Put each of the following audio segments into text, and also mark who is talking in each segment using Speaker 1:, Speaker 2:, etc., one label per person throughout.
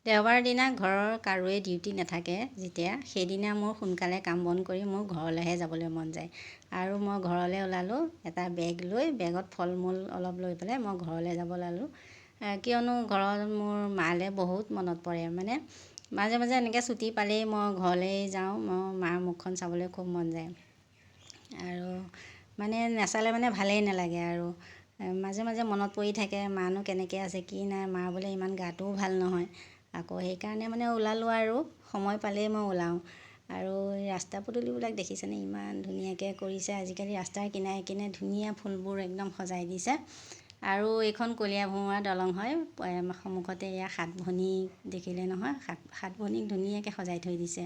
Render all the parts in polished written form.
Speaker 1: দেওবাৰ দিনা ঘৰৰ কাৰোৱে ডিউটি নাথাকে যেতিয়া, সেইদিনা মোৰ সোনকালে কাম বন কৰি মোৰ ঘৰলৈহে যাবলৈ মন যায়। আৰু মই ঘৰলৈ ওলালোঁ এটা বেগ লৈ, বেগত ফল মূল অলপ লৈ পেলাই মই ঘৰলৈ যাব ওলালোঁ। কিয়নো ঘৰত মোৰ মালৈ বহুত মনত পৰে। মানে মাজে মাজে এনেকৈ ছুটি পালেই মই ঘৰলৈ যাওঁ, মই মাৰ মুখখন চাবলৈ খুব মন যায়। আৰু মানে নাচালে মানে ভালেই নালাগে। আৰু মাজে মাজে মনত পৰি থাকে মানো কেনেকৈ আছে কি নাই, মাৰ বোলে ইমান গাটোও ভাল নহয়। আকৌ সেইকাৰণে মানে ওলালোঁ আৰু সময় পালেই মই ওলাওঁ। আৰু ৰাস্তা পদূলিবিলাক দেখিছেনে ইমান ধুনীয়াকৈ কৰিছে। আজিকালি ৰাস্তাৰ কিনাৰে কিনাৰে ধুনীয়া ফুলবোৰ একদম সজাই দিছে। আৰু এইখন কলীয়াভোমোৰা দলং হয়। সন্মুখতে এয়া সাতভনীক দেখিলে নহয়, সাতভনীক ধুনীয়াকৈ সজাই থৈ দিছে।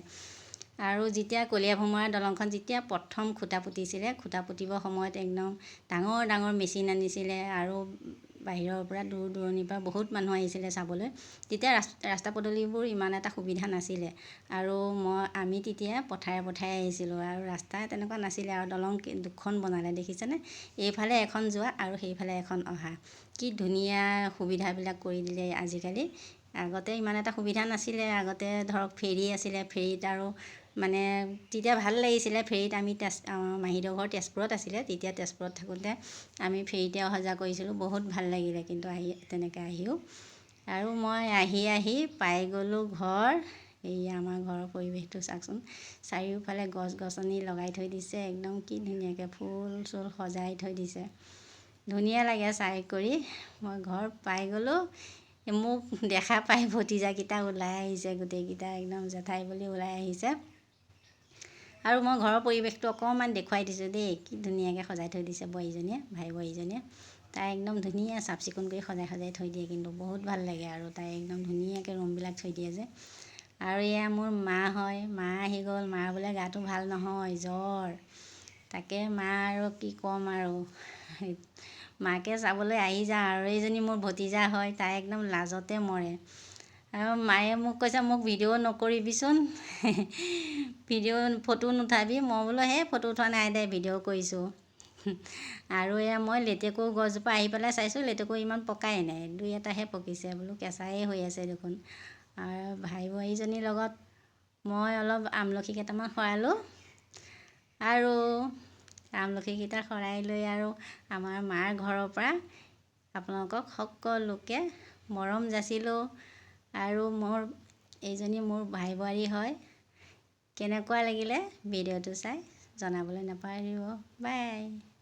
Speaker 1: আৰু যেতিয়া কলীয়াভোমোৰা দলংখন যেতিয়া প্ৰথম খুঁটা পুতিছিলে, খুঁটা পুতিবৰ সময়ত একদম ডাঙৰ ডাঙৰ মেচিন আনিছিলে আৰু বাহিৰৰ পৰা দূৰ দূৰণিৰ পৰা বহুত মানুহ আহিছিলে চাবলৈ। তেতিয়া ৰাস্তা পদূলিবোৰ ইমান এটা সুবিধা নাছিলে। আৰু আমি তেতিয়া পথাৰে পথাৰে আহিছিলোঁ আৰু ৰাস্তা তেনেকুৱা নাছিলে। আৰু দলং দুখন বনালে দেখিছেনে, এইফালে এখন যোৱা আৰু সেইফালে এখন অহা। কি ধুনীয়া সুবিধাবিলাক কৰি দিলে আজিকালি। আগতে ইমান এটা সুবিধা নাছিলে। আগতে ধৰক ফেৰী আছিলে, ফেৰীত আৰু মানে তেতিয়া ভাল লাগিছিলে। ফেৰীত আমি মাহীদেউৰ ঘৰ তেজপুৰত আছিলে, তেতিয়া তেজপুৰত থাকোঁতে আমি ফেৰীতে অহা যোৱা কৰিছিলোঁ। বহুত ভাল লাগিলে কিন্তু তেনেকৈ আহিও। আৰু মই আহি পাই গ'লোঁ ঘৰ। এই আমাৰ ঘৰৰ পৰিৱেশটো চাওকচোন, চাৰিওফালে গছ গছনি লগাই থৈ দিছে, একদম কি ধুনীয়াকৈ ফুল চুল সজাই থৈ দিছে। ধুনীয়া লাগে চাই কৰি। মই ঘৰ পাই গ'লোঁ, মোক দেখা পাই ভতিজাকেইটা ওলাই আহিছে, গোটেইকেইটা একদম জেঠাই বুলি ওলাই আহিছে। আৰু মই ঘৰৰ পৰিৱেশটো অকণমান দেখুৱাই দিছোঁ দেই, কি ধুনীয়াকৈ সজাই থৈ দিছে বোৱাৰীজনীয়ে, ভাই বোৱাৰীজনীয়ে। তাই একদম ধুনীয়া চাফ চিকুণ কৰি সজাই সজাই থৈ দিয়ে, কিন্তু বহুত ভাল লাগে। আৰু তাই একদম ধুনীয়াকৈ ৰুমবিলাক থৈ দিয়ে যে। আৰু এয়া মোৰ মা হয়, মা আহি গ'ল। মাৰ বোলে গাটো ভাল নহয়, জ্বৰ। তাকে মা আৰু কি ক'ম আৰু, মাকে চাবলৈ আহি যাওঁ। আৰু এইজনী মোৰ ভতিজা হয়, তাই একদম লাজতে মৰে। আৰু মায়ে মোক কৈছে মোক ভিডিঅ' নকৰিবিচোন, ফটো নুঠাবি। মই বোলো সেই ফটো উঠোৱা নাই দে, ভিডিঅ' কৰিছোঁ। আৰু এয়া মই লেটেকু গছজোপা আহি পেলাই চাইছোঁ, লেটেকু ইমান পকাই নাই, দুই এটাহে পকিছে। বোলো কেঁচাই হৈ আছে দেখোন। আৰু ভাই বোৱাৰীজনীৰ লগত মই অলপ আমলখি কেইটামান সৰালোঁ। আৰু আমলখিকেইটা সৰাই লৈ আৰু আমাৰ মাৰ ঘৰৰ পৰা আপোনালোকক সকলোকে মৰম যাচিলোঁ। আৰু এইজনী মোৰ ভাই বোৱাৰী হয়। কেনেকুৱা লাগিলে ভিডিঅ'টো চাই জনাবলৈ নাপাহৰিব। বাই।